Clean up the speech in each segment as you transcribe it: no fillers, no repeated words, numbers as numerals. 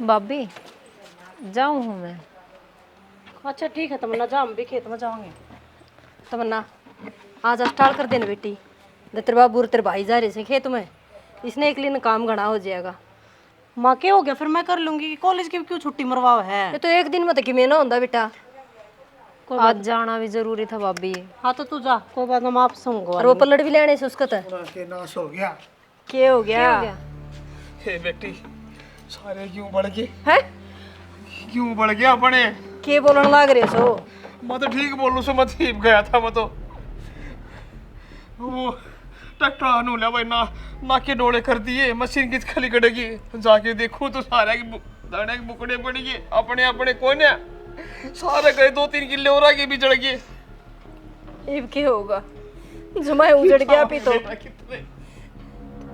भाभी जाऊँ हूँ मैं। अच्छा ठीक है तमन्ना, जा हम भी खेत में जाओगे। तमन्ना आज अस्टाल कर देना बेटी, तेरे बाबू और तेरे भाई जा रहे थे खेत में, इसने एक दिन काम घना हो जाएगा। माँ क्या हो गया, फिर मैं कर लूंगी। कॉलेज की क्यों छुट्टी मरवाओ है? ये तो एक दिन में तो कि ना होता बेटा। आज जाना भी जरूरी था भाभी। हाँ तो तू जा, कोई बात ना, मैं आपसे मंगवा। और वो पलट भी लेने से उसका तो नाश हो गया। क्या हो गया? हे बेटी सारे क्यों बढ़ गए है? क्यों बढ़ गया अपने? क्या बोलने लग रहे सो? मैं तो ठीक बोलूं से मत ही गया था। मैं तो वो ट्रैक्टर नु ले भाई ना के डोले कर दिए, मशीन की खाली कटेगी। जाके देखूं तो सारे की दाने के बुकड़े पड़ गए अपने अपने कोने। सारे गए 2-3 किले और आगे भी चढ़ गए। अब क्या होगा? जुमा उजड़ गया भी तो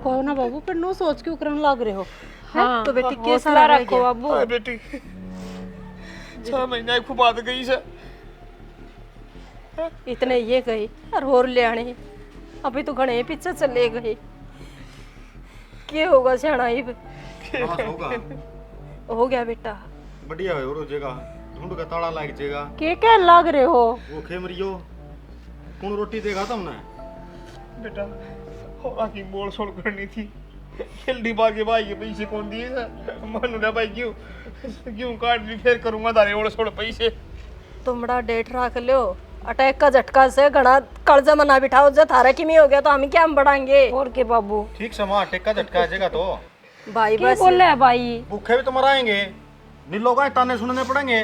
कोई ना बाबू, पर नो सोच क्यों करने लग रहे हो? हाँ तो बेटी के हौसला सारा रखो बाबू। हां बेटी 6 महीने की बात गई से इतने ये गई और ले आने अभी तो घने पीछे चले गए। क्या होगा सियाना? होगा हो गया बेटा, बढ़िया है। और जगह ढूंढ का ताला लग जाएगा। क्या लग रहे हो? वो खेमरियो कौन रोटी देगा तुमने? बेटा और की बोल सोल करनी थी। जल्दी भागे भाई के पैसे कौन दिए मनु ने भाई क्यों क्यों काट भी फेर करूंगा तारे और सोल पैसे। तुमड़ा डेट रख लो, अटैक का झटका से घना कर्जा मना बिठाओ। जब थारा की में हो गया तो हम क्या हम बढ़ाएंगे? और के बाबू ठीक समा टेक्का झटका आ जाएगा तो भाई क्या बस बोल रहा है भाई? भूखे भी तो मराएंगे, नीलों का ताने सुनने पड़ेंगे।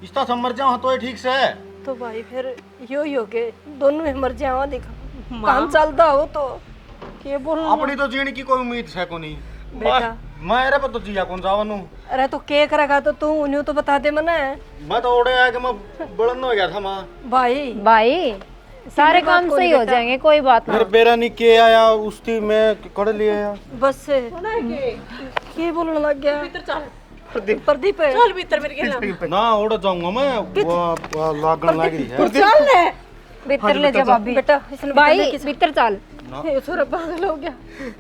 इसका समझ जाओ तो ये ठीक से है। तो भाई फिर यो ही हो गए, दोनों ही मर जाओ। दिखा काम चलता हो तो क्या बोल अपनी तो जीने की कोई उम्मीद है को नहीं बेटा। मैं रे पर तो जिया कौन जावनु। अरे तो के करेगा तो तू उन्हें तो बता दे मना। मैं तो ओड़े आके मैं बड़न हो गया था मां। भाई भाई सारे काम सही हो जाएंगे, कोई बात मेरे ना। बेरा नहीं के आया उसकी मैं कड़ लिया यार। बस से के बोलने लग गया? प्रदीप है। चल भीतर मेरे ना ओड़ जाऊंगा मैं। वो लागन लग रही है। चल ले भीतर ले जा भाभी। बेटा, इसने भाई भीतर चल। ये छोरा पागल हो गया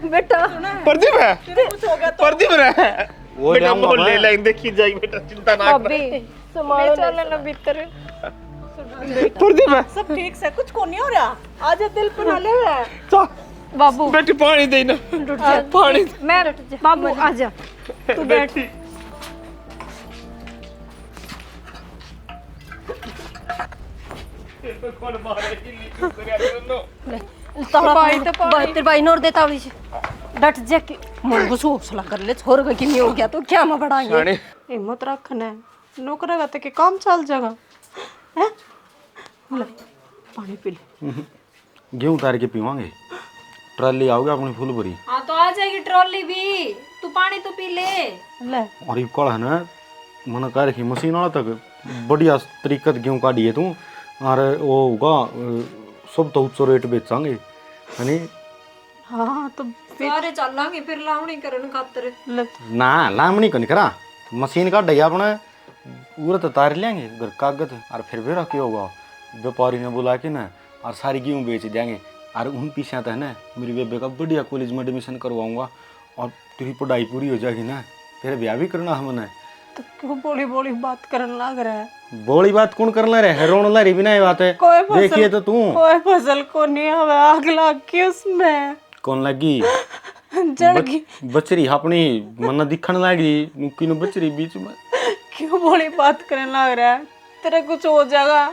बेटा। प्रदीप है कुछ हो गया तो प्रदीप है वो बेटा जाऊंगा मोहल्ले मैं। लाइन देखी जाएगी बेटा, चिंता ना कर। भाभी संभालो चल ना भीतर। प्रदीप है सब ठीक से, कुछ को नहीं हो रहा। आज दिल पे ना ले रहा है। तो बाबू बेटी पानी दे ना पानी मैं बाबू आजा। तू बैठ। कौन मारे हिली कर सुनो। तेरे भाई नोर देता हुई डट जा के मन को हौसला कर ले। छोर का किमी हो गया तो क्या मैं बढ़ाएंगे? हिम्मत रखना है, नौकरा का के काम चल जाएगा। हैं ले पानी पी ले। गेहूं उतार के पीवांगे। ट्रॉली आओगे अपनी फुल भरी। हाँ तो आ जाएगी ट्रॉली भी, तू पानी तो पी ले। ले और ये कल है ना मन कर रखी मशीन वाला तक बढ़िया तरीकत गेहूं काटी है तू। और वो होगा सब तो उच्च रेट बेचांगे है नी। हाँ तो सारे चलांगे फिर लावणी करन खातर। ले ना लामनी को नहीं करा मशीन का डैया अपने पूरा तो तार लेंगे उधर कागज। और फिर भी रखी होगा व्यापारी ने बुला के ना और सारी गेहूँ बेच देंगे। और उन पीछे आता है ना मेरी बेबे का बढ़िया कॉलेज में एडमिशन करवाऊंगा और तेरी पढ़ाई पूरी हो जाएगी ना, फिर ब्याह भी करना है मैंने। तो क्यों बोली बोली बात करने लग रहा है? बोली बात कौन करना रहे रोन ला रही बिना ये बात है। कोई फसल देखिए तो तू कोई फसल को नहीं हमें आग लग के उसमें कौन लगी जड़ गई। बचरी अपनी मन दिखने लगी मुक्की नु बचरी बीच में। क्यों बोली बात करने लग रहा है? तेरे कुछ हो जाएगा,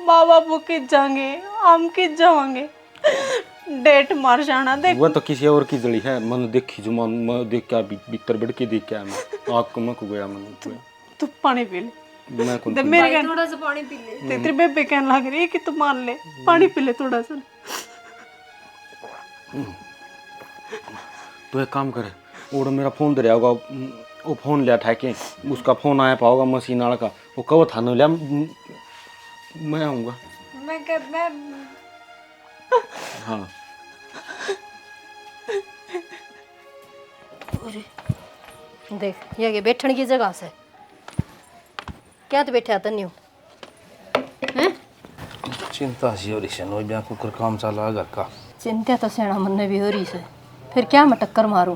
माँ बापू किस जाएंगे, हम किस जाएंगे, डेट मार जाना। देख वो तो किसी और की जड़ी है मन देखी जो मन देख के भीतर बढ़ के देख के आया मैं आग को मक गया मन। तू पानी पी ले। मैं कौन दे मेरे कहने थोड़ा सा पानी पी ले। तेरी बेबे कहने लग रही है कि तू मान ले, पानी पी ले थोड़ा सा। तो एक काम करे और मेरा फोन दे होगा वो फोन लिया था कि उसका फोन आया पाओगा मशीन वाला का वो कब था न लिया मैं आऊँगा। मैं हाँ देख ये बैठने की जगह से क्या तो बैठा था नहीं चिंता सी हो रही है नो ब्याह कुकर काम चला घर का। चिंता तो सेना मन भी हो रही से फिर क्या मैं टक्कर मारूं?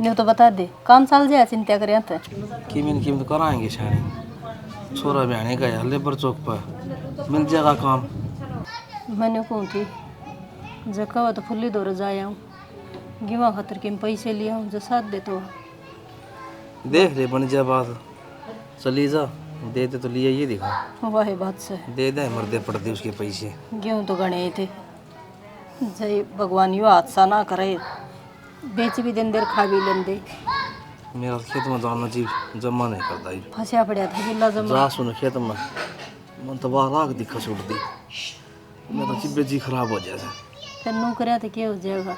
न्यू तो बता दे, काम चल जाए, चिंता करें तो कीमत कराएंगे शायद छोरा बहने का है लेबर चौक पर मिल जाएगा काम। मैंने कहूँ थी जगह तो फुल्ली दौर जाया हूँ गिवा खातर के पैसे लिया हूँ जो साथ दे तो देख ले बन जा बात चली जा दे दे तो लिया ये दिखा वाह बात से दे दे मर्दे पड़ते उसके पैसे गेहूँ तो गणे थे जय भगवान यो हादसा ना करे बेच भी दिन देर खा भी लेंदे मेरा खेत में जाना चाहिए जमा नहीं करता ही फंसा पड़ा था गिल्ला जमा जा सुन खेत में मन तो बाहर आग दिखा छूट दी मैं तो चिब्बे जी खराब हो जाए फिर नू करे तो क्या हो जाएगा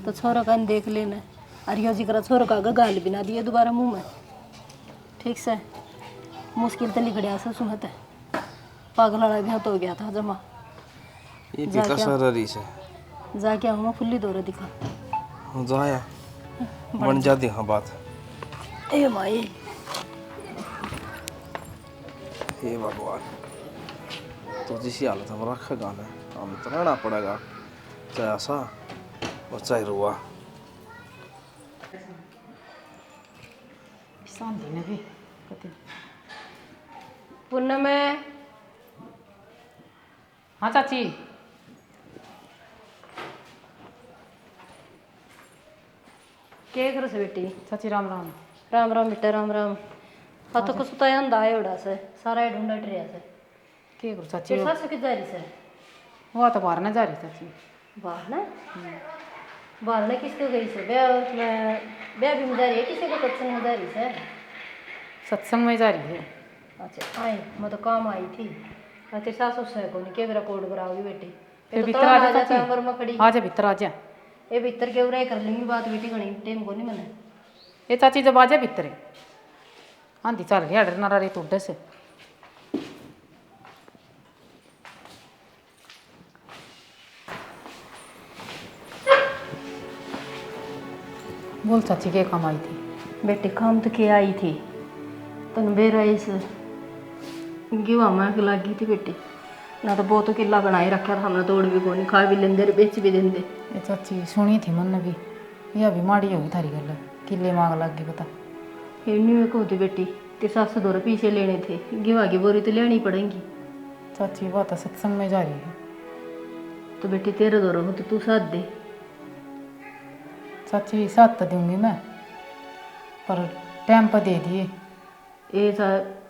तो छोरा का देख लेना अरे जी करा छोरा का गाल बिना दिए दोबारा मुंह में ठीक से मुश्किल तली खड़िया से सुनते पागल वाला भी तो हो गया था जमा ये भी कसर रही से जाके हूँ फुल्ली दौरे दिखा जाया बन जाती हाँ बात ए माई हे भगवान तो जिसी हालत में रखा गाना हम तो रहना पड़ेगा चाहे ऐसा और चाहे रुआ पुण्य में हाँ चाची क्या कर से बेटी चाची राम राम राम राम बेटा राम राम हाँ तो कुछ तय अंदा है उड़ा से सारा ढूंढा ट्रिया से क्या करूँ चाची तेरे सास की जारी से वो तो बाहर ना जा रही चाची बाहर ना किसको गई से ब्याह भी में जा रही है किसी को सत्संग में जा रही से सत्संग में जा रही है। अच्छा आई मैं तो काम आई थी तेरे सासू से को नहीं के मेरा कोड कराओगी बेटी फिर तो भीतर आ जा जाता चाची में खड़ी आ जा भीतर आ जा ये भीतर के उरा कर लेंगी बात बेटी घनी टाइम को नहीं मने ये चाची जब आ जा भीतर आंधी चल रही है नारा रे तो से बोल चाची के काम आई थी बेटी काम तो क्या आई थी तन बेरा इस गिवा में लगी थी बेटी ना तो बहुत किला बनाए रखा था हमने तोड़ भी को नहीं खा भी लेंदे बेच भी देंदे ये चाची सुनी थी मन भी यह भी माड़ी होगी थारी गल किले मांग लग गई पता हिरनी में कहती बेटी ते सास दौर पीछे लेने थे गिवा की बोरी तो लेनी पड़ेगी चाची वो तो सत्संग में जा रही है तो बेटी तेरे दौर हो तो तू साथ दे चाची साथ तो दूंगी मैं पर टाइम पर दे दिए ये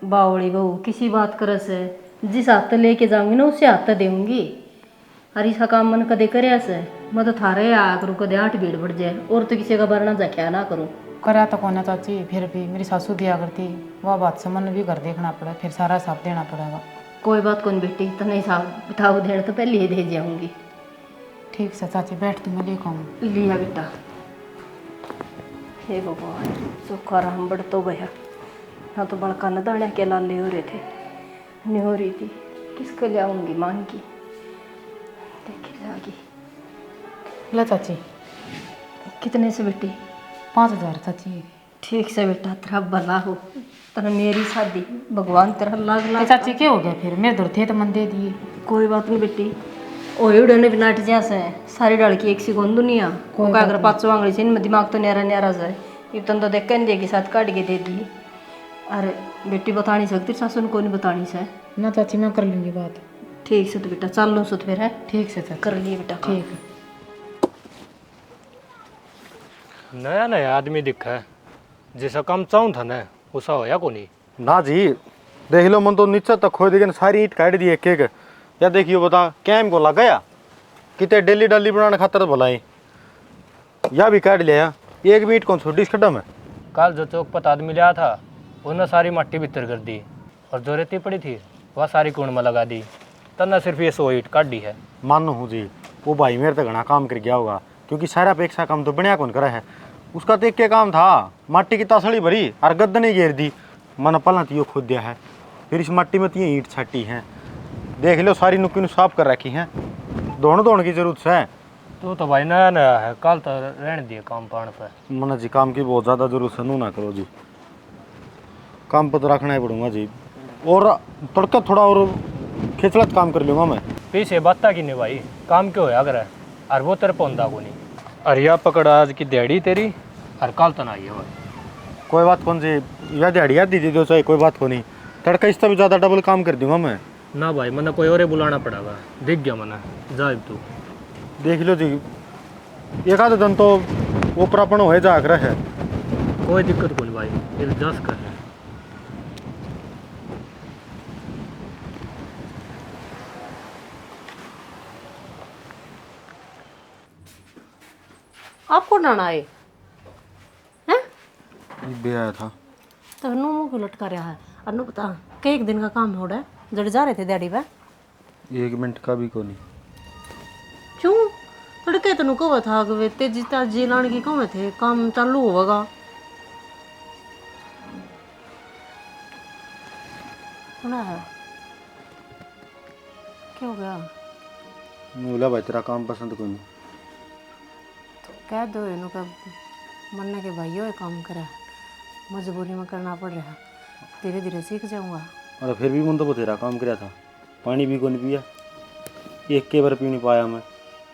बावड़ी बहू किसी बात कर से जिस हाथ लेके जाऊंगी ना उसे हाथ देऊंगी अरे इसका काम मन कदे करे से मैं तो थारे आ करूँ कदे 8 भीड़ बढ़ जाए और तो किसी का बरना जा क्या ना करूँ करा तो कौन है चाची फिर भी मेरी सासू दिया करती वह बात से मन भी कर देखना पड़ा फिर सारा हिसाब देना पड़ेगा कोई बात कौन बेटी तो नहीं साहब बिठाओ देने तो पहले ही दे जाऊंगी ठीक से चाची बैठ तू मैं लेकर आऊँ लिया बेटा हे भगवान सुखा राम बढ़ तो गया हाँ तो बड़का न दाने के लाले हो रहे थे नहीं हो रही थी किसको ले आऊँगी मांग की देखी जागी ला चाची कितने से बेटी 5000 चाची ठीक से बेटा तेरा भला हो तेरा मेरी शादी भगवान तेरा लाग ये लाग चाची क्या हो गया फिर मेरे दूर थे तो मन दे दिए कोई बात नहीं बेटी ओ उड़ने भी नाट जैसे सारी डाल की एक सी गोन दुनिया को का अगर 500 आंगली से इनमें दिमाग तो न्यारा न्यारा जाए इतन तो देख के देगी साथ काट के दे दी अरे बेटी बता नहीं सकती सासू को नहीं बतानी से ना चाची मैं कर लूँगी बात ठीक से तो बेटा चल लो सुत फिर है ठीक से चाची कर लिए बेटा ठीक है नया नया आदमी दिखा है जैसा काम चाहूँ था ना वैसा होया को नहीं ना जी देख लो मन तो नीचे तक खोद देगी सारी ईट काट दी एक एक या देखियो बता कैम को लग गया कितने डेली डाली बनाने खातर भलाई या भी काट लिया एक भी ईट कौन छोटी खड्डा में कल जो चौक पर आदमी लिया था उन्होंने सारी मट्टी भीतर कर दी और जो रेती पड़ी थी वह सारी कूड़ में लगा दी तब न सिर्फ ये 100 ईट काट दी है। मानो हूँ जी वो भाई मेरे तो घना काम कर गया होगा क्योंकि सारा अपेक्षा काम तो बढ़िया कौन करा है उसका तो एक के काम था मट्टी की तसड़ी भरी और गद्द नहीं घेर दी मन पला तो खोद दिया है फिर इस मट्टी में तो ये ईंट छट्टी हैं देख लो सारी नुक्की साफ कर रखी हैं दौड़ की जरूरत है तो भाई नया नया है कल तो रहने दिए काम पान पर मन जी काम की बहुत ज़्यादा जरूरत है नू ना करो जी काम पर तो रखना ही पड़ूंगा जी और तड़का थोड़ा और खिचलत काम कर लूँगा मैं पीछे बात की नहीं भाई काम क्यों होया करे और वो तेरे पौधा को नहीं अरे या पकड़ आज की दिहाड़ी तेरी और कल तो ना आई है भाई। कोई बात कौन सी या दिहाड़िया दी दो चाहे, कोई बात को नहीं। तड़का इससे भी ज़्यादा डबल काम कर दूंगा मैं। ना भाई मैंने कोई और बुलाना पड़ेगा, दिख गया मैंने। जा तू देख लो जी, एक आध दिन तो ऊपरापन हो जाग रहा है। कोई दिक्कत कोई भाई, एडजस्ट कर ले। आपको डाना आए हैं? बे आया था तो नो मुँह क्यों लटका रहा है? अनु बता के एक दिन का काम हो रहा है, जड़ जा रहे थे दिहाड़ी पे। 1 मिनट का भी को नहीं। क्यों? तड़के तनु कब था कि तेजी ताजी लाने की कम थे, काम चालू होगा। सुना है क्या हो गया? बोला भाई तेरा काम पसंद कोई नहीं। तो कह दो इन्हों का मन के भाई ये काम करा, मजबूरी में करना पड़ रहा, धीरे धीरे सीख जाऊंगा। और फिर भी मन तो तेरा काम कराया था, पानी भी को नहीं पिया, एक के बार पी नहीं पाया मैं।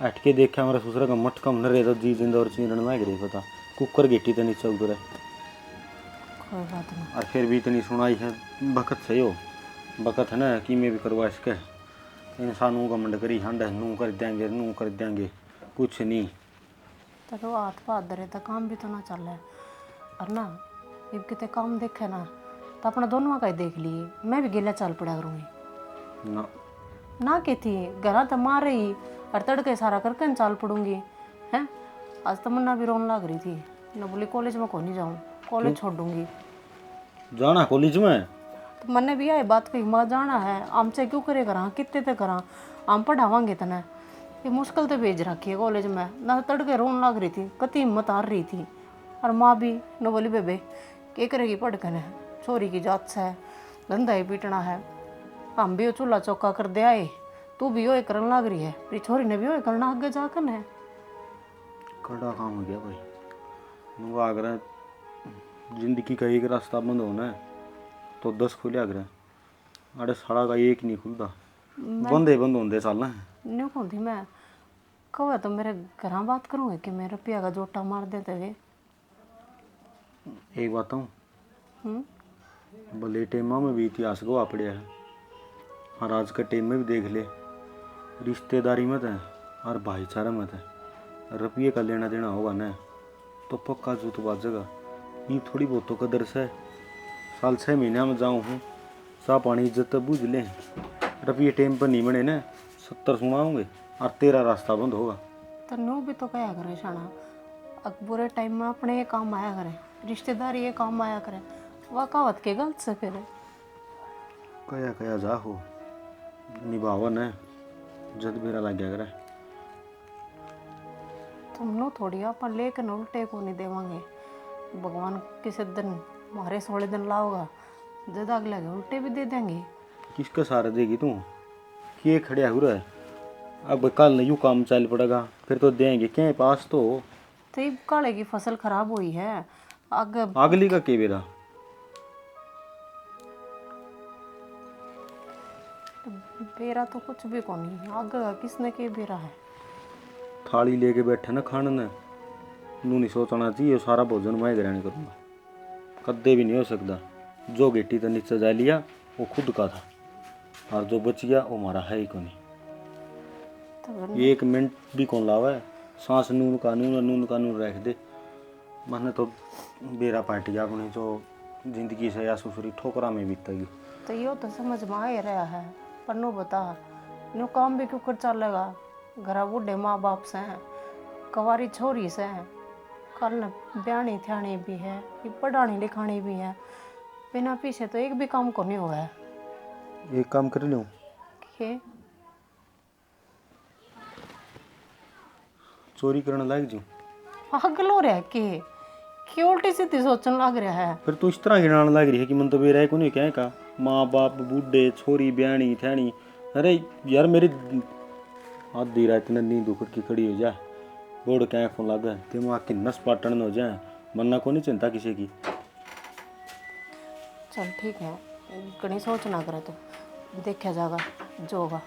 हट के देखा मेरा ससुरा का मटका मन रहे तो जी जिंदा और चीरण में गिरे पता कुकर गेटी तो नीचे उतर है। कोई बात नहीं। और फिर भी इतनी सुनाई है बकत सही हो, बकत है ना कि मैं भी करवा इसके इंसानों का मंड करी हंड नू कर देंगे कुछ नहीं। तो हाथ पाथ धरे तो काम भी तो ना चल है और ना जब कितने काम देखे ना तो अपना दोनों का ही देख लिए, मैं भी गिला चाल पड़ा करूँगी ना ना के थी घर तो मार रही और तड़के सारा करके चाल पड़ूंगी हैं। आज तमन्ना भी रोने लग रही थी, ना बोली कॉलेज में को नहीं जाऊँ, कॉलेज छोड़ दूंगी। जाना कॉलेज में तो मैंने भी यही बात कही, मैं जाना है हमसे क्यों करे करा, कितने तक करा, हम पढ़ावांगे तना। ये मुश्किल तो भेज रखी है कॉलेज में, ना तड़के रोन लग रही थी, कति हिम्मत हार रही थी। और माँ भी न बोली बेबे क्या करेगी पढ़ कर, छोरी की जात से धंधा ही पीटना है, हम भी वो चूल्हा चौका कर दे आए, तू भी वो करने लग रही है, मेरी छोरी ने भी वो करना आगे जाकर है। कड़ा काम हो गया भाई, वो आगरा जिंदगी का एक रास्ता बंद होना है तो 10 खुले आगरा, अरे साड़ा का एक नहीं खुलता, बंद होंगे चलना है। न्यू कौन थी मैं कहो तो मेरे घर बात करूँगी कि मेरे रुपया का जोटा मार देते वे। एक बात हूँ भले टेमा में भी इतिहास गवा पड़े है, और आज के टेम में भी देख ले रिश्तेदारी मत है और भाईचारा मत है, रुपये का लेना देना होगा ना तो पक्का जूत बाजेगा। ये थोड़ी बहुत तो कदर से साल 6 महीना में जाऊँ हूँ सा पानी इज्जत बुझ ले, रुपये टेम पर नहीं बने ना 70 सुनाओगे और तेरा रास्ता बंद होगा। तो नो भी तो कया करे शाना, बुरे टाइम में अपने ये काम आया करे, रिश्तेदारी ये काम आया करे, वह कहावत के गलत से फिर कया कया जा हो निभावन है जद मेरा लग गया करे। तुम नो थोड़ी अपन लेकर उल्टे को नहीं देवांगे, भगवान किसी दिन मारे 16 दिन लाओगा जद अगले के उल्टे भी दे देंगे। किसका सहारा देगी तू कि खड़िया हो रहा है, अब कल यूँ काम चल पड़ेगा फिर तो देंगे क्या पास तो तो काले की फसल खराब हुई है अगली का के बेरा बेरा तो कुछ भी को नहीं, आगे का किसने के बेरा है। थाली लेके बैठे ना खाने ने नू नहीं सोचना चाहिए सारा भोजन मैं ग्रहण करूँगा, कद्दे भी नहीं हो सकता। जो गेटी तो नीचे जा लिया वो खुद का था और जो बच गया वो हमारा है ही को नहीं। तो 1 मिनट भी कौन लावा है, सांस नून कानून रख दे मैंने तो बेरा पाट गया अपनी जो जिंदगी से या सुसुरी ठोकरा में बीतेगी। तो यो तो समझ में आ ही रहा है, पर नो बता नो काम भी क्यों कर चलेगा, घर बूढ़े माँ बाप से हैं, कवारी छोरी से हैं, कल न ब्याणी थ्याणी भी है, ये पढ़ानी लिखानी भी है, बिना पीछे तो एक भी काम को नहीं हुआ है। एक काम कर लूँ के चोरी करने लग जूँ पागल हो रहा है कि उल्टी सीधी सोचने लग रहा है। फिर तू इस तरह गिनाने लग रही है कि मन तो बेरा है को नहीं क्या का माँ बाप बूढ़े छोरी ब्याणी थैणी। अरे यार मेरी आधी रात ने नींद उखड़ की खड़ी हो जाए बोर्ड क्या फोन लग दिमाग की नस पाटन हो जाए मरना को नहीं चिंता किसी की। चल ठीक है कहीं सोच ना करे तो देखा जाएगा जो होगा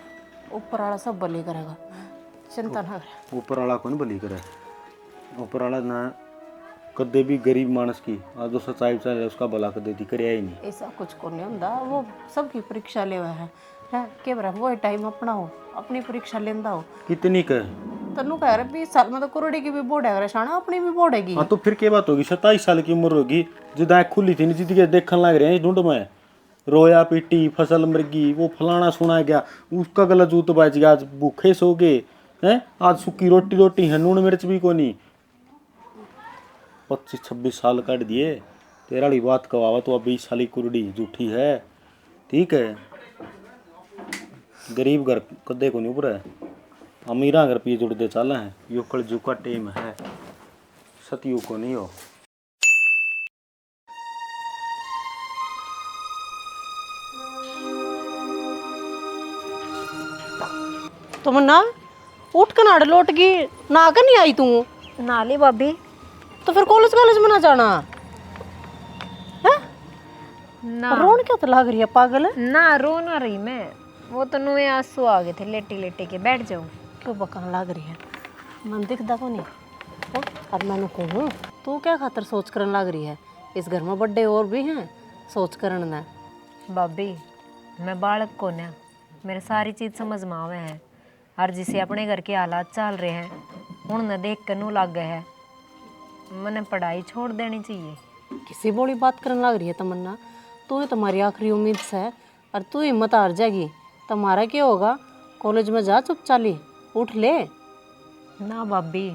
ऊपर वाला सब भली करेगा, चिंता ना करे। ऊपर वाला कौन भली करे, ऊपर वाला ना कदे भी गरीब मानस की आज जो सच्चाई चल है उसका भला कर देती करे ही नहीं। ऐसा कुछ को नहीं होता, वो सबकी परीक्षा ले है के बरा वो टाइम अपना हो अपनी परीक्षा लेंदा हो। कितनी का तनु कह रहे 20 साल में तो करोड़ी की भी बोर्ड है शाना अपनी भी बोर्ड हैगी। हाँ तो फिर क्या बात होगी, 27 साल की उम्र होगी, जिद आँख खुली थी जिद के देखने लग रहे हैं ढूंढ में रोया पीटी फसल मरगी वो फलाना सुना गया उसका गला जूत बच गया, आज भूखे सो गए हैं, आज सूखी रोटी रोटी है नून मिर्च भी को नहीं। 25-26 साल काट दिए, तेरा वाली बात कवावा तो अब 20 साल की कुरडी झूठी है। ठीक है, गरीब घर कदे को नहीं उभरा है, अमीरा घर पी जुड़ते चाला है, यो कल जुका टेम है, सतयु को नहीं हो। तुम ना उठ कर नाड़ लौट गई, ना कर नहीं आई तू? नाली भाभी तो फिर कॉलेज कॉलेज में ना जाना है? ना रोन क्या तो लग रही है पागल है? ना रो ना रही मैं, वो तो नुए आंसू आ गए थे लेटे लेटे के, बैठ जाओ। क्यों बकान लग रही है? मन दिखता को नहीं है? अब मैं कहूँ तू क्या खातर सोच करन लग रही है? इस घर में बड़े और भी हैं सोच करन ना। भाभी मैं बालक को ना मेरे सारी चीज़ समझ में आवे है, और जिसे अपने घर के हालात चल रहे हैं उन देख कर नू लग गए है मैंने पढ़ाई छोड़ देनी चाहिए। किसी बोली बात करने लग रही है तमन्ना, तू ही तुम्हारी आखिरी उम्मीद से, और तू हिम्मत हार जाएगी तुम्हारा क्या होगा? कॉलेज में जा चुप चाली उठ ले। ना भाभी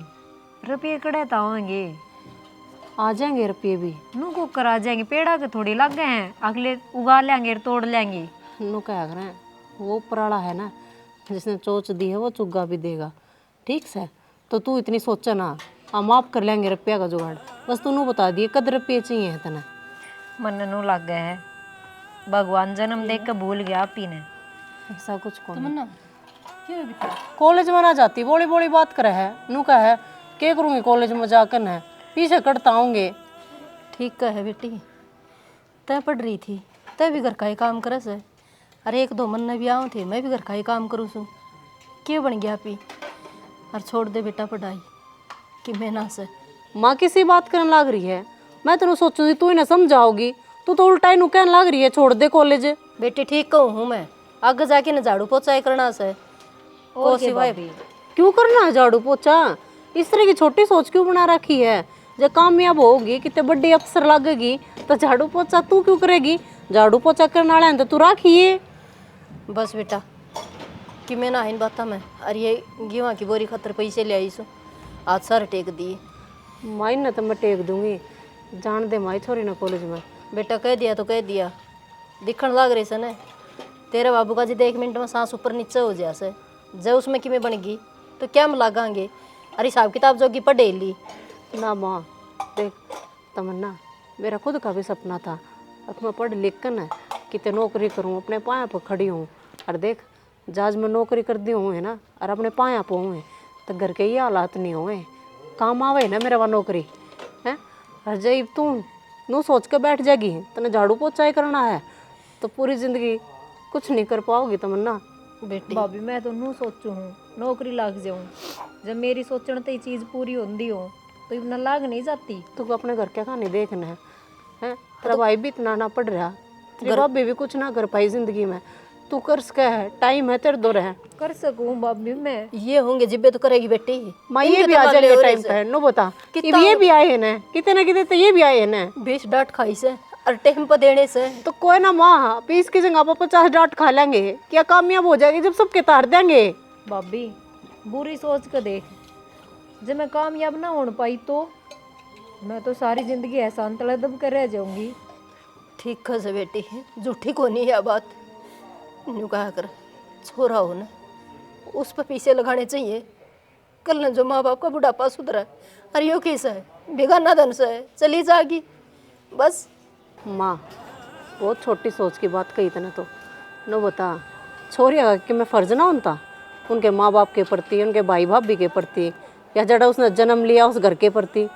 रुपये कड़े तो होंगे, आ जाएंगे रुपये भी, नू को करा जाएंगे, पेड़ा के थोड़ी लग गए हैं, अगले उगा लेंगे तोड़ लेंगे। नो क्या करें, वो पराड़ा है ना, जिसने चोच दी है वो चुग्गा भी देगा। ठीक से तो तू इतनी सोचा ना, हम आप कर लेंगे रुपया का जुगाड़, बस तू नू बता दिए कद रुपये चाहिए है तने। मन नू लग गए है, भगवान जन्म देख कर भूल गया आप ही ने। ऐसा कुछ कौन कॉलेज में ना जाती बोली बोली बात करे है, नू का है क्या करूँगी कॉलेज में जाकर न पीछे कटता आऊँगे। ठीक है बेटी, तय पढ़ रही थी तय भी घर का ही काम करे से, अरे 1-2 महीने भी आऊँ थे मैं भी घर का ही काम करूँ सू, क्या बन गया पी? और छोड़ दे बेटा पढ़ाई कि मैं ना से। माँ किसी बात करने लग रही है, मैं तेन सोचूंगी तू ही ना समझाओगी, तू तो उल्टा ही नु कहने लग रही है छोड़ दे कॉलेज। बेटी ठीक कहूँ हूँ मैं, आगे जाके न झाड़ू पोछा करना से और सिवाय भी क्यों करना है झाड़ू पोछा? इस तरह की छोटी सोच क्यों बना रखी है? जब कामयाब होगी कितने बड़ी अफसर लगेगी तो झाड़ू पोछा तू क्यों करेगी? झाड़ू पोछा करने वाला है तो तू रखिए। बस बेटा कि मैं ना इन बात में, अरे ये गेहूँ की बोरी खतर पैसे ले आई सो आज सारे टेक दिए। माई ना तो मैं टेक दूंगी, जान दे माई छोरी ना कॉलेज में। बेटा कह दिया तो कह दिया, दिखण लग रही से न तेरे बाबू का जिद 1 मिनट में सांस ऊपर नीचे हो जाए से, जब उसमें कि मैं बन गई तो क्या हम लगाएंगे? अरे हिसाब किताब जोगी पढ़े ली ना। माँ देख तमन्ना, मेरा खुद का भी सपना था अब मैं पढ़ लिख कर न कितने नौकरी करूँ, अपने पाँव पर खड़ी हूँ। और देख जहाज में नौकरी कर दी हूँ है ना, और अपने पाँव पर हूँ तो घर के ये हालात नहीं हुए, काम आवे ना मेरा वह नौकरी है। और जब तू नू सोच के बैठ जाएगी तने झाड़ू पोछा ही करना है तो पूरी ज़िंदगी कुछ नहीं कर पाओगी तमन्ना। बेटी भाभी मैं तो नू सोचू हूँ नौकरी लग जाऊँ, जब मेरी सोचने तो ये चीज़ पूरी होती हो तो इतना लाग नहीं जाती। तू अपने घर क्या खाने देखना है हैं? तेरा भाई भी इतना ना पढ़ रहा, तेरे भाभी भी कुछ ना कर पाई जिंदगी में, तू कर सके है, टाइम है तेरे दो रहे कर सकूँ भाभी मैं। ये होंगे जिब्बे तो करेगी बेटी, माँ ये भी आ जाएंगे टाइम पे नो बता ये भी आए हैं ना कितने ना कितने तो ये भी आए हैं ना। 20 डांट खाई से और टाइम पर देने से तो कोई ना माँ 20 की जगह पर 50 डांट खा लेंगे, क्या कामयाब हो जाएगी जब सबके तार देंगे। भाभी बुरी सोच कर देख, जब मैं कामयाब ना हो पाई तो मैं तो सारी जिंदगी एहसान तले दब कर रह जाऊंगी। ठीक है बेटी, झूठी को नहीं है बात, न्यू कहा कर छोरा हो ना उस पर पीछे लगाने चाहिए। कल न जो माँ बाप का बुढ़ापा सुधरा अरे यो किस है बेगाना धन से है चली जाएगी बस। माँ बहुत छोटी सोच की बात कही तने तो नो बता छोरिया कि मैं फर्ज ना होता उनके माँ बाप के प्रति, उनके भाई भाभी के प्रति, या जड़ा उसने जन्म लिया उस घर के प्रति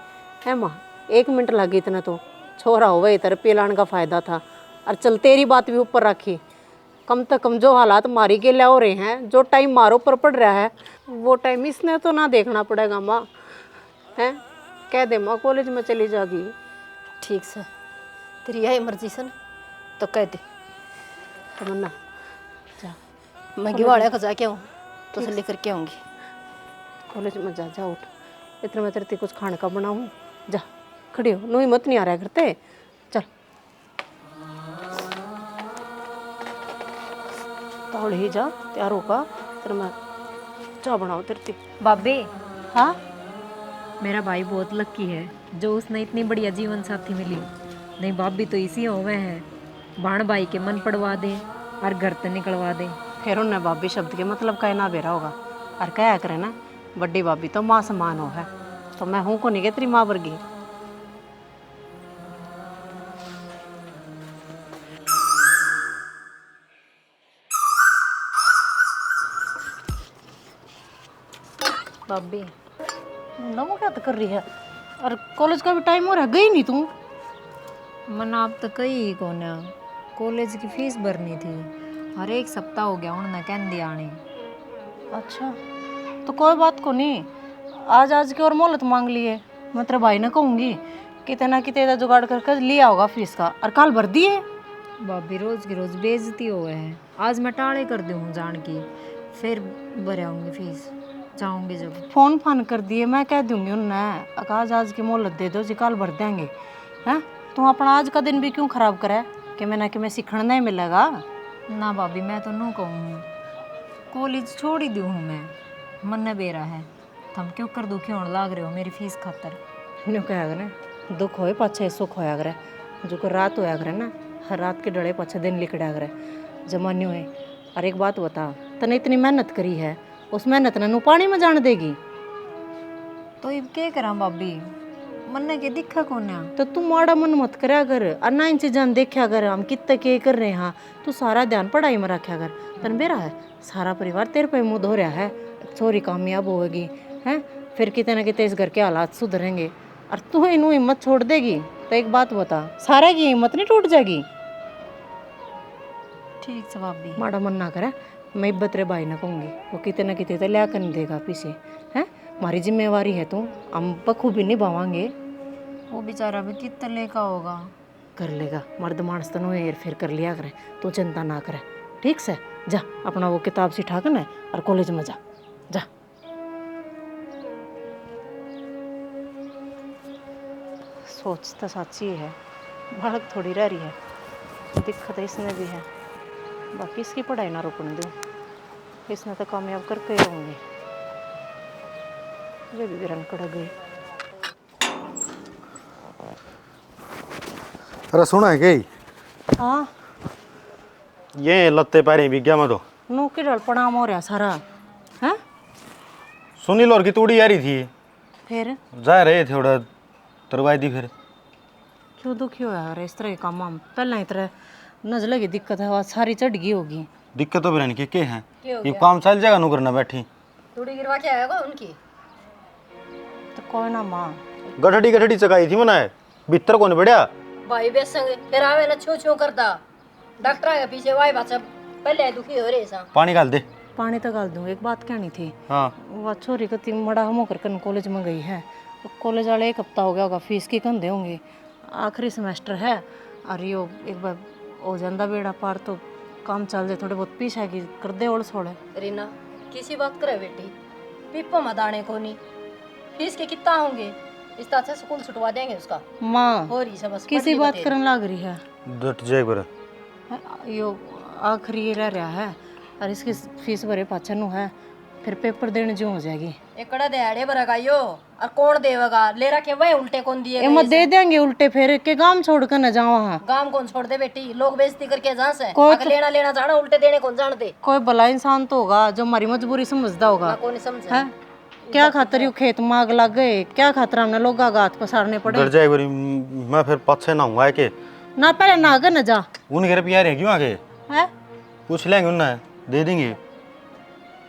है। माँ 1 मिनट लगी इतना तो छोरा हो वही तरह पिलाने का फ़ायदा था। और चल तेरी बात भी ऊपर रखी, कम से कम जो हालात मारी के लिए हो रहे हैं, जो टाइम मारो पर पड़ रहा है वो टाइम इसने तो ना देखना पड़ेगा माँ है। कह दे माँ कॉलेज में चली जागी। ठीक से, तेरी यही मर्जी से ना तो कह दे। तमन्ना जा मैं गिवाड़े का जाके आऊँ तो से लेकर के आऊँगी। कॉलेज में जा, जा उठ। इतना मैं तेरे कुछ खाने का बनाऊँ। जा खड़ी हो, नो हिम्मत नहीं आ रहा है करते। चल तौड़ ही जा, तैयार होगा तेरे मैं चाय बनाऊँ तेरे। भाभी, हाँ मेरा भाई बहुत लकी है जो उसने इतनी बढ़िया जीवन साथी मिली। नहीं भाभी तो इसी होवे है, बाण भाई के मन पड़वा दे और घर से निकलवा दे। फिर उन्हें भाभी शब्द के मतलब का ना बेरा होगा और क्या करे ना, बड़ी भाभी तो माँ समान हो है, तो मैं हूँ को नहीं के तेरी माँ वर्गी। भाभी, नमो क्या तो कर रही है, और कॉलेज का भी टाइम हो रहा है, गई नहीं तू? मन आप तो कही कौन, कॉलेज की फीस भरनी थी और एक सप्ताह हो गया उन्होंने कह दिया आने। अच्छा तो कोई बात को नहीं, आज आज की और मोहलत मांग लिए। मैं तेरे भाई ने कहूँगी किते ना किते इधर जुगाड़ करके लिया होगा फीस का, और कल भर दिए। भाभी रोज की रोज बेइज्जती हो गए हैं, आज मैं टाले कर दूँ जान की, फिर भर आऊँगी फीस जाऊँगी जब। फोन फान कर दिए, मैं कह दूंगी उन्हें आज की मोहलत दे दो जी, कल भर देंगे। हैं तू अपना आज का दिन भी क्यों खराब करे कि मैं ना कि मैं सीखने नहीं मिलेगा। ना भाभी मैं तो नू कहूँ, कॉलेज छोड़ ही दूँ हूँ मैं, मन न बेरा है। तुम क्यों कर दुखी होने लाग रहे हो मेरी फीस खातर। न्यू कहा करे दुख होए पाछे सुख होया करे, जो को रात होया करे ना, हर रात के डरे पाछे दिन लिकड़ा करे जमान्य है। और एक बात बता, तने इतनी मेहनत करी है, उस मेहनत ने नू पानी में जान देगी? तो अब क्या करा भाभी, मन के दिखा कौन है। तो तू माड़ा मन मत करया कर, अन्ना इन चीजां देखा कर हम कितने के कर रहे हैं। तू सारा ध्यान पढ़ाई में रखा कर। तन बेरा है सारा परिवार तेरे पे मुँह धो रहा है, छोरी कामयाब होगी हैं, फिर कितने ना कितने इस घर के हालात सुधरेंगे, और तू इनू हिम्मत छोड़ देगी तो एक बात बता, सारे की हिम्मत नहीं टूट जाएगी? ठीक से भाभी। माड़ा मन ना करे, मैं इब्बत रे भाई ना कहूँगी, वो कितने ना कितने तो लिया कर नहीं देगा पीछे। हैं हमारी जिम्मेवारी है, तू हम बखूबी निभावांगे। वो बेचारा भी कितना लेका होगा। कर लेगा, मर्द मानस तनो हेर फेर कर लिया करे, तू चिंता ना करे। ठीक से जा अपना वो किताब से उठा कर ना और कॉलेज में जा, जा। सोच तो सच्ची है, बालक थोड़ी रह रही है, दिक्कत इसमें भी है। बाकी इसकी पढ़ाई ना रुकने दूँ, इसने तो कामयाब करके ही रहूँगी। ये भी रन कड़ गई। अरे सुना है कई हाँ ये लत्ते पैरे भी गया मैं तो नू की डल प्रणाम हो रहा सारा है। सुनील और की तूड़ी आ रही थी, फिर जा रहे थे थोड़ा तरवाई दी। फिर क्यों दुखी हो यार इस तरह के काम हम पहले इतना नजर की दिक्कत है, सारी चढ़ गई होगी। दिक्कत तो फिर के है, ये काम चल जाएगा नौकर ना बैठी। थोड़ी गिरवा के आएगा उनकी। तो कोई ना माँ, गठड़ी गठड़ी चकाई थी मना है, भीतर कौन बढ़िया भाई बेसंग फिर आवे ना छू छू करता, डॉक्टर के पीछे वाई बात पहले दुखी हो रहे सा। पानी डाल दे। पानी तो गाल दूँ, एक बात कहनी थी। हाँ वह छोरी कति मड़ा हम होकर कन कॉलेज में गई है, तो कॉलेज वाले एक हफ्ता हो गया होगा, फीस की कंधे होंगे, आखिरी सेमेस्टर है, और यो एक बार हो जाता बेड़ा पार तो काम चल जाए, थोड़े बहुत पीछे की कर दे ओल सोड़े। रीना किसी बात करे बेटी, पिप्पो में दाने को नहीं, फीस के कितना होंगे, इस तरह से स्कूल छुटवा देंगे उसका। माँ हो रही सब बस किसी बात करने लग रही है, डट जाए बरा। यो आखिरी ये रह रहा है, और इसकी फीस भरे पाछा नु है, फिर पेपर देने जो हो जाएगी। एकड़ा दिहाड़े भरगा यो, और कौन देवेगा, ले रखे वही उल्टे कौन दिए ये मत दे देंगे उल्टे, फिर के काम छोड़ कर न जाओ। वहाँ गांव कौन छोड़ दे बेटी, लोग बेइज्जती करके जहाँ से कोई आगे लेना लेना जाना, उल्टे देने कौन जान दे। कोई भला इंसान तो होगा जो हमारी मजबूरी समझदा होगा। ना कौन समझे है क्या खातर यू खेत माग लग गए, क्या खातर हमने लोग गात पसारने पड़े। डर जाए बरी, मैं फिर पाछे ना हूँ के ना पहले ना आगे न जा उन घर पे आ रहे क्यों आगे, है, पूछ लेंगे उन्हें दे देंगे।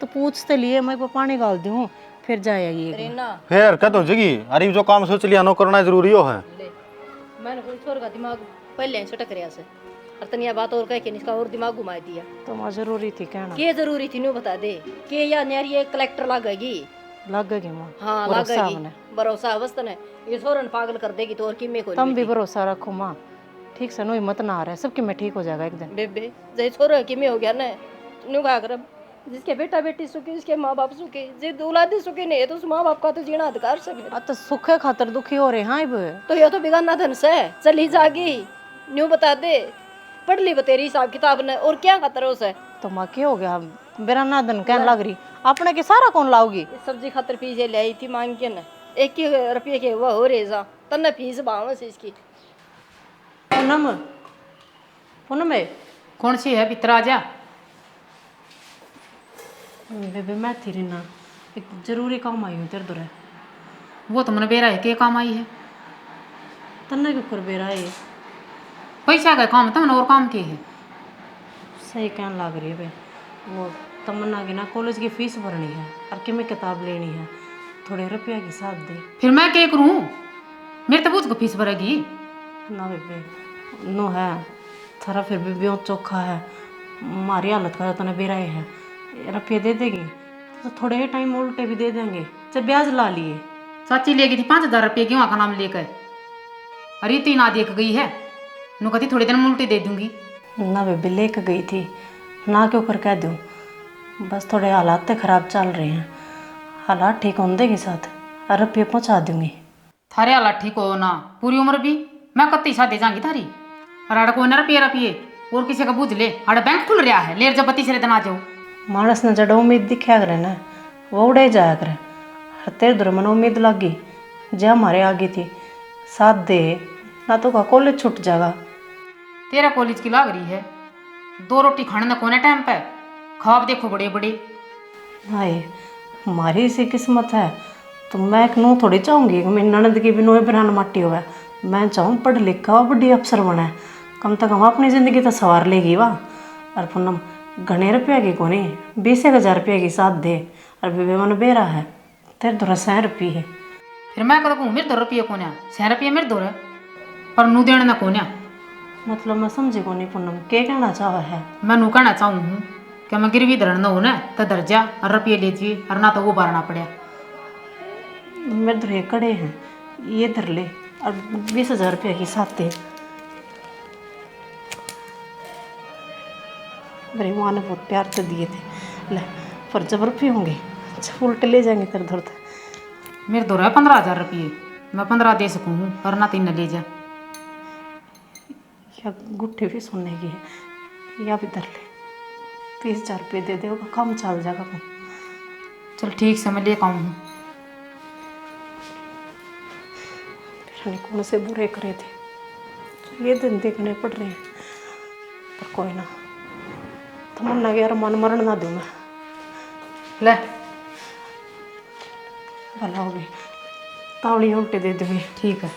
तो पूछते लिए मैं पानी डाल दूँ फिर जाएगी। रीना फिर हरकत हो जाएगी। अरे जो काम सोच लिया नो करना जरूरी हो है। ले मैंने कोई छोर का दिमाग पहले ही छटक रहा से, और तनिया बात और कह के इसका और दिमाग घुमा दिया। तो मैं जरूरी थी कहना। के जरूरी थी न्यू बता दे, के या न्यारी एक कलेक्टर लगेगी, लगेगी माँ। हाँ भरोसा लागेगी हमने। भरोसा अवस्था ने ये सोरन पागल कर देगी तो और किमे को तुम भी भरोसा रखो माँ, ठीक से नोई मत ना आ रहा है, सबके में ठीक हो जाएगा एक दिन। बेबे जय छोरा किमे हो गया ना नु का करब जिसके बेटा बेटी सुखी जिसके माँ बाप सुखी जे औलाद सुखी नहीं है तो उस माँ बाप का तो जीना अधिकार से तो सुखे खातर दुखी हो रहे हैं अब। तो ये तो बिगाना धन से चली जागी न्यू बता दे पढ़ ली बतेरी हिसाब किताब ने और क्या खातर उसे तो माँ क्या हो गया, मेरा नादन कहने लग रही अपने के सारा कौन लाओगी। सब्जी खातर पीछे ले आई थी मांग के ना 1 रुपये के वो हो रहे जा तन्ने फीस बाव से इसकी पूनम, पूनम है कौन सी है भीतर आ जा। बेबे मैं थी ना, एक जरूरी काम आई हूँ तेरे दूर। वो तो मैंने बेरा है के काम आई है। तन्ने के ऊपर बेरा है, पैसा का काम तुमने और काम के है। सही कहने लग रही है बे। वो तमन्ना की ना कॉलेज की फीस भरनी है और कि मैं किताब लेनी है, थोड़े रुपया के साथ दे। फिर मैं क्या करूँ, मेरे तो को फीस भरेगी ना बेबे नो है थारा फिर भी ब्यों चोखा है, हमारी हालत का तने बेरा है, रुपये दे देगी तो थोड़े ही टाइम उल्टे भी दे देंगे, जब ब्याज ला लिए। चाची ले गई थी 5,000 रुपये गेहूँ का नाम लेकर, अरे 3 आदि एक गई है, नु कहती थोड़े दिन में उल्टे दे दूंगी। ना बेबे लेकर गई थी, ना क्यों कर कह दूँ, बस थोड़े हालात तो ख़राब चल रहे हैं, हालात ठीक होने के साथ रुपये पहुँचा दूंगी। थारे हालात ठीक हो ना, पूरी उम्र भी मैं कत्ती शादी जाऊंगी थारी। अरे को रुपये और किसी का बूझ ले, अरे बैंक खुल रहा है, लेर जब 32 दिन आ जाओ। मानस ने जड़ उम्मीद दिखा करे ना वो उड़े जाया करे, और तेरे दूर मन उम्मीद लगी जे हमारे आगे थी साथ दे ना तो का कॉलेज छूट जाएगा। तेरा कॉलेज की लाग रही है, 2 रोटी खाने ना कोने टाइम पे, ख्वाब देखो बड़े बड़े। भाई हमारी इसी किस्मत है तो मैं एक नू थोड़ी चाहूँगी कि मेरी ननद की भी नोए बरान माटी हुआ, मैं चाहूँ पढ़ लिख का बड़ी अफसर बने, कम से कम अपनी ज़िंदगी तो सवार लेगी वाह। और पूनम घने रुपये की कोनी 20,000 रुपये की साथ दे, और बेबे मन बेरा है तेरे दूर 100 रुपये है। फिर मैं कहता हूँ मेरे 2 रुपये कोने 100 रुपये मेरे 2 पर नू देने ना कोने। मतलब मैं समझी कोनी पूनम के कहना चाह है। मैं नू कहना चाहूँ हूँ कि मैं गिरवी धरना हो ना तो धर जा और रुपये ले जी, और ना तो वो भरना पड़े। मेरे दूर ये कड़े हैं, ये धर ले और 20,000 रुपये की साथ दे। मेरी माँ ने बहुत प्यार से दिए थे, ले पर जब रुपये होंगे उल्टे ले जाएंगे तेरे दूर तक। मेरे 2 है 15,000 रुपये, मैं 15 दे सकूँ और ना 3 ले जा। या गुट्ठी भी सुनने की है या भी धर ले, 20,000 रुपये दे दे होगा काम चल जाएगा। चल ठीक से मैं लेकर आऊँ। फिर कौन से बुरे करे थे, ये दिन देखने पड़ रहे हैं, पर कोई ना तमन्ना के यार मन मरण ना दूँ मैं। ले भला होगी तावड़ी उल्टे दे दूँगी। ठीक है।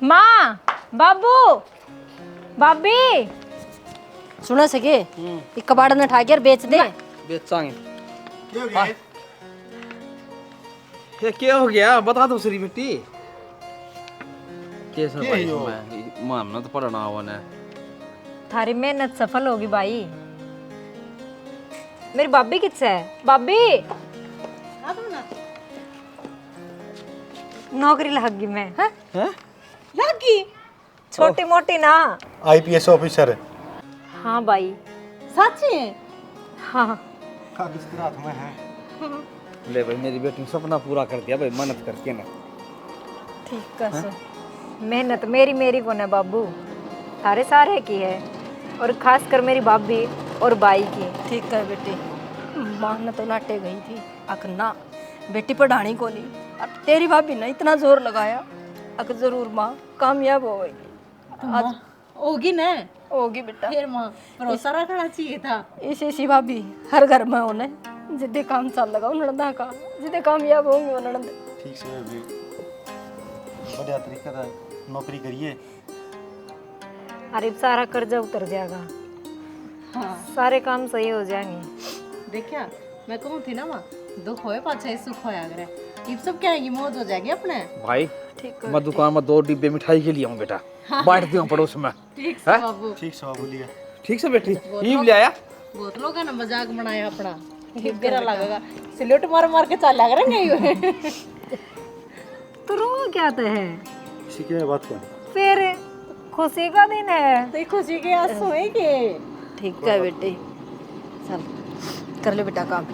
माँ, बाबू, भाभी, सुना सके ये कबाड़ ने ठा के बेच दे बेचांगे। ये क्या हो गया बता दो श्री बेटी। कैसा भाई मैं मानना तो पढ़ना हुआ ना, थारी मेहनत सफल होगी भाई। मेरी भाभी किससे है? भाभी नौकरी लग गई मैं। हाँ? लग गई छोटी मोटी ना। IPS officer. हाँ भाई सच्ची है? हाँ। कागज के हाथ में है। ले भाई मेरी बेटी ने सपना पूरा कर दिया भाई, मेहनत करके ना। ठीक है सर, मेहनत मेरी को ना बाबू, सारे सारे की है, और खास कर मेरी भाभी और भाई की। ठीक है बेटी, माँ ने तो नाटे गई थी अक ना बेटी पढ़ानी को नहीं, अब तेरी भाभी ने इतना जोर लगाया अक जरूर माँ कामयाब होगी। आज होगी ना, होगी बेटा। फिर माँ भरोसा रखना चाहिए था। इसी भाभी हर घर में होने जिद्दे काम चल लगा उन्होंने का जिद्दे कामयाब होंगे उन्होंने। ठीक से भी बढ़िया तरीके से नौकरी करिए। अरे सारा कर्जा उतर जाएगा। हाँ। सारे काम सही हो जाएंगे। देखा मैं कहूँ थी ना माँ, दुख होए पाछे सुख होया करे, ये सब क्या है मौज हो जाएगी अपने। भाई ठीक मैं दुकान में 2 डिब्बे मिठाई के लिए आऊँ बेटा, बांट दियो पड़ोस में। ठीक से बाबू। ठीक से बाबू लिया। ठीक से बेटी ये ले आया बहुत लोग ने मजाक बनाया अपना कि बेरा लगेगा सिलट मार मार के चला करेंगे ये तो रो क्या तो है इसी की बात कर। फिर खुशी का दिन है। तो खुशी के आंसू है के। ठीक है बेटे, चल कर ले बेटा काम।